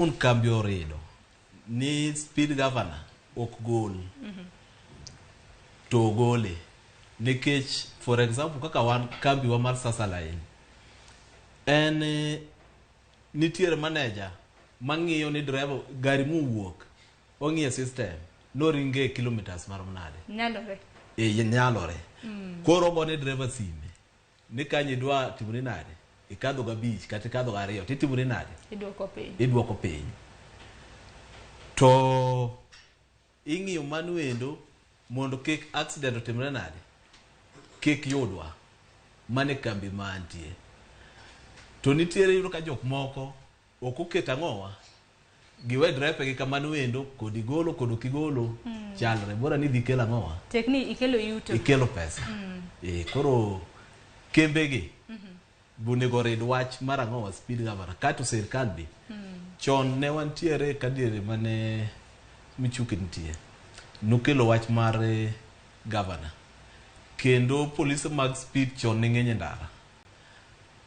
un cambio redo ni speed governor ok gol to gole nikech for example kaka wan kambi wa mar Sasalain en nitiere manager mang'iyo ni driver gari muwuok ong'iyo system no ringe kilometers marom nade nyalore koro gone driver sime ni kanye dwa timore nade ikadho ga beach kata ikadho ga ariyo titimore nade idwoko piny to ing'iyo manuendo mondo kik accident otimre nade kik yudwa mane kambi mantie to nitiere yudo ka jok moko ok oketa ng'owa giwe derepe gi kamano wendo kod igolo kod okigolo chalre bora ni dhi kelo ng'owa tekni ikelo pesa koro kembe gi bunego red wach mar ng'owa speed governor kato sirkal bi chon ne wantiere kadiere mane michuki nitie nokelo wach mar governor kendo polise mag speed chon ne ng'eny ndara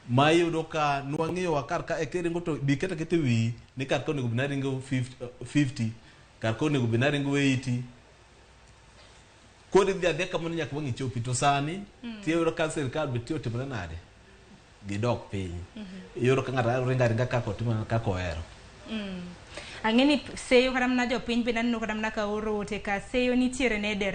ma yudo ka nwang'iyo wakar ka ekeringo to bi keta kete wi ni kar konego binaringo 50 kar konego binaringo 80 kodi dhi adhia kamano nyaka wangi chopi to sani tiyo ka sirkal bitiyo timre nade gidok piny yoro ka ng'ata ringa kako timo kako ero ang'eni seyo kata mna jopiny be naneno kata mna ka orote ka seyo nitiere ne dere